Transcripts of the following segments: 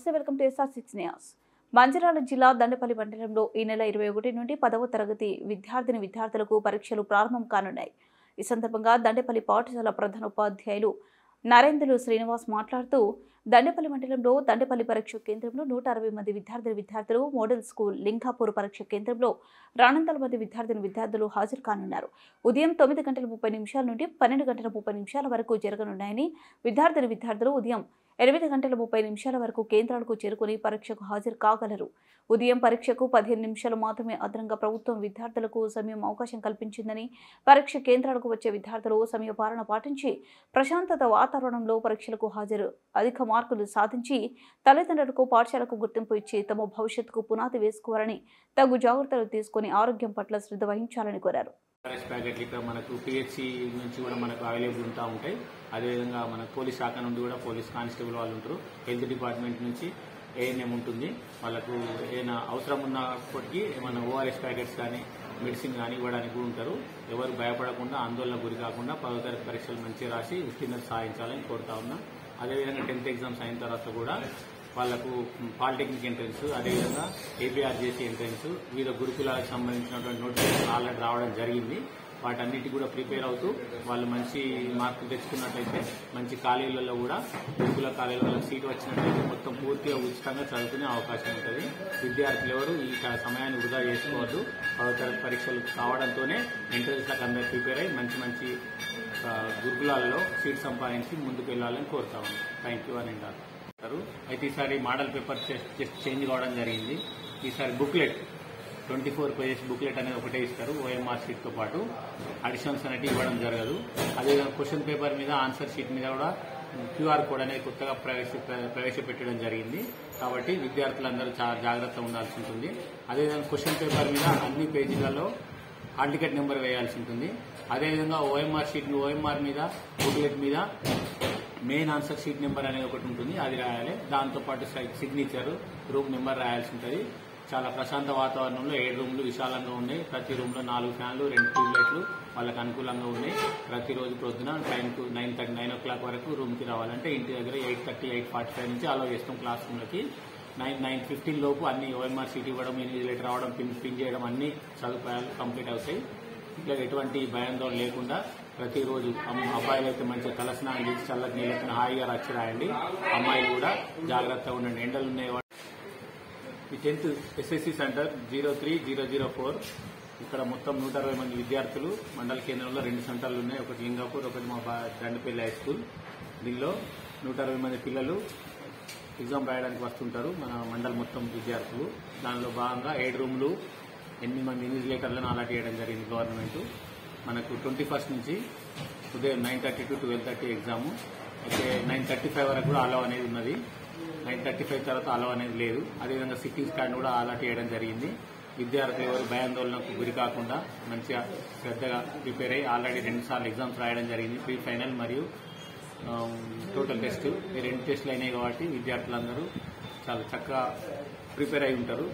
నమస్తే, welcome to SR6 news. Mancherial జిల్లా దండపల్లి మండలంలో ఈ నెల 21 నుండి 10వ తరగతి విద్యార్థులకు పరీక్షలు ప్రారంభం కానున్నాయి. ఈ సందర్భంగా దండపల్లి పాఠశాల ప్రధానోపాధ్యాయులు నరేంద్రులు శ్రీనివాస్ మాట్లాడుతూ, దండపల్లి మండలంలో దండపల్లి పరీక్ష కేంద్రంలో 160 మంది విద్యార్థులు, మోడల్ స్కూల్ లింగాపూర్ పరీక్ష కేంద్రంలో 200 మంది విద్యార్థులు హాజరు కానున్నారు. ఉదయం 9:30 నుండి 12:30 వరకు జరగనున్నాయని, విద్యార్థులు ఉదయం 8:30 వరకు కేంద్రాలకు చేరుకుని పరీక్షకు హాజరు కాగలరు. ఉదయం పరీక్షకు 15 నిమిషాలు మాత్రమే అదనంగా ప్రభుత్వం విద్యార్థులకు అవకాశం కల్పించిందని, పరీక్ష కేంద్రాలకు వచ్చే విద్యార్థులు సమయపాలన పాటించి ప్రశాంతత వాతావరణంలో పరీక్షలకు హాజరు అధిక మార్కులు సాధించి తల్లిదండ్రులకు, పాఠశాలకు గుర్తింపు ఇచ్చి తమ భవిష్యత్తుకు పునాది వేసుకోవాలని, తగు జాగ్రత్తలు తీసుకుని ఆరోగ్యం పట్ల శ్రద్ధ వహించాలని కోరారు. ప్యాకెట్లు ఇక్కడ మనకు పిహెచ్సి నుంచి కూడా మనకు అవైలబుల్ ఉంటాయి. అదేవిధంగా మన పోలీస్ శాఖ నుండి కూడా పోలీస్ కానిస్టేబుల్ వాళ్ళు ఉంటారు. హెల్త్ డిపార్ట్మెంట్ నుంచి ఏఎన్ఎం ఉంటుంది. వాళ్ళకు ఏదైనా అవసరం ఉన్నప్పటికీ మన ఓఆర్ఎస్ ప్యాకెట్స్ కానీ మెడిసిన్ కానీ ఇవ్వడానికి కూడా ఉంటారు. ఎవరు భయపడకుండా, ఆందోళన గురి కాకుండా 10వ తరగతి పరీక్షలు మంచిగా రాసి ఉత్తీర్ణత సాధించాలని కోరుతా ఉన్నా. అదేవిధంగా 10th ఎగ్జామ్స్ అయిన తర్వాత కూడా వాళ్లకు పాలిటెక్నిక్ ఎంట్రన్స్, అదేవిధంగా ఏపీఆర్జేసీ ఎంట్రన్స్, వివిధ గురుకులాలకు సంబంధించినటువంటి నోటిఫికేషన్ ఆల్రెడీ రావడం జరిగింది. వాటన్నిటి కూడా ప్రిపేర్ అవుతూ వాళ్ళు మంచి మార్కులు తెచ్చుకున్నట్లయితే మంచి కాలేజీలలో కూడా గురుకుల కాలేజీలలో సీటు వచ్చినట్లయితే మొత్తం పూర్తిగా ఉచితంగా చదువుకునే అవకాశం ఉంటుంది. విద్యార్థులు ఎవరు ఈ సమయాన్ని వృధా చేసుకోవద్దు. 10వ తరగతి పరీక్షలు కావడంతోనే ఎంట్రన్స్లకు అందరూ ప్రిపేర్ అయ్యి మంచి గురుకులాలలో సీట్ సంపాదించి ముందుకు వెళ్లాలని కోరుతా ఉన్నాం. థ్యాంక్ యూ అని అంటారు. అయితే ఈసారి మోడల్ పేపర్ చేంజ్ కావడం జరిగింది. ఈసారి బుక్లెట్ 24 పేజెస్ బుక్లెట్ అనేది ఒకటే ఇస్తారు. ఓఎంఆర్ షీట్ తో పాటు అడిషనల్స్ అనేవి ఇవ్వడం జరగదు. అదేవిధంగా క్వశ్చన్ పేపర్ మీద, ఆన్సర్ షీట్ మీద కూడా QR కోడ్ అనేది కొత్తగా ప్రవేశపెట్టడం జరిగింది. కాబట్టి విద్యార్థులందరూ చాలా జాగ్రత్తగా ఉండాల్సి ఉంటుంది. అదేవిధంగా క్వశ్చన్ పేపర్ మీద అన్ని పేజీలలో హాల్ టికెట్ నెంబర్ వేయాల్సి ఉంటుంది. అదేవిధంగా ఓఎంఆర్ మీద, బుక్లెట్ మీద మెయిన్ ఆన్సర్ షీట్ నెంబర్ అనేది ఒకటి ఉంటుంది, అది రాయాలి. దాంతోపాటు సిగ్నేచర్, రూమ్ నెంబర్ రాయాల్సి ఉంటుంది. చాలా ప్రశాంత వాతావరణంలో 7 రూమ్లు విశాలంగా ఉన్నాయి. ప్రతి రూమ్ లో 4 ఫ్యాన్లు, 2 ట్యూబ్లైట్లు వాళ్ళకి అనుకూలంగా ఉన్నాయి. ప్రతిరోజు ప్రొద్దున టైంకు 9 o'clock వరకు రూమ్ కి రావాలంటే ఇంటి దగ్గర 8:30, 8:45 నుంచి అలౌ చేస్తాం క్లాస్ రూమ్లకి. 9:15 లోపు అన్ని ఓఎంఆర్ షీట్ ఇవ్వడం, ఇన్విజిలేటర్ రావడం, పిన్ చేయడం అన్ని సదుపాయాలు కంప్లీట్ అవుతాయి. ఇంకా ఎటువంటి భయాందోళన లేకుండా ప్రతిరోజు అబ్బాయిలు అయితే మంచిగా తలస్నానం చేసి చల్లటి నీళ్ళతో హాయిగా రచ్చి రాయండి. అమ్మాయిలు కూడా జాగ్రత్తగా ఉండండి. ఎండలు ఉన్నాయి. ఈ 10th SSC సెంటర్ 03004 ఇక్కడ మొత్తం 160 మంది విద్యార్థులు. మండల కేంద్రంలో 2 సెంటర్లు ఉన్నాయి. ఒకటి లింగాపూర్, ఒకటి మా దండపల్లి హై స్కూల్. దీనిలో 160 మంది పిల్లలు ఎగ్జామ్ రాయడానికి వస్తుంటారు, మన మండల మొత్తం విద్యార్థులు. దానిలో భాగంగా 7 రూమ్లు, 8 మంది ఇన్విజిలేటర్లను అలాట్ చేయడం జరిగింది గవర్నమెంట్. మనకు 21st నుంచి ఉదయం 9:30 to 12:30 ఎగ్జామ్. అయితే 9:35 వరకు కూడా అలౌ అనేది ఉన్నది. 9:35 తర్వాత అలౌ అనేది లేదు. అదేవిధంగా సిట్టింగ్ స్టాండ్ కూడా అలాట్ చేయడం జరిగింది. విద్యార్థులు ఎవరు భయాందోళనకు గురి కాకుండా మంచిగా శ్రద్ధగా ప్రిపేర్ అయ్యి ఆల్రెడీ 2 సార్లు ఎగ్జామ్స్ రాయడం జరిగింది. ప్రీ ఫైనల్ మరియు టోటల్ టెస్ట్. ఈ 2 టెస్టులు అయినాయి కాబట్టి విద్యార్థులందరూ చాలా చక్కగా ప్రిపేర్ అయి ఉంటారు.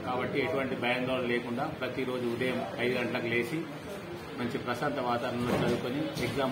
కాబట్టి ఎటువంటి భయాందోళన లేకుండా ప్రతిరోజు ఉదయం 5 గంటలకు లేచి మంచి ప్రశాంత వాతావరణంలో చదువుకొని ఎగ్జామ్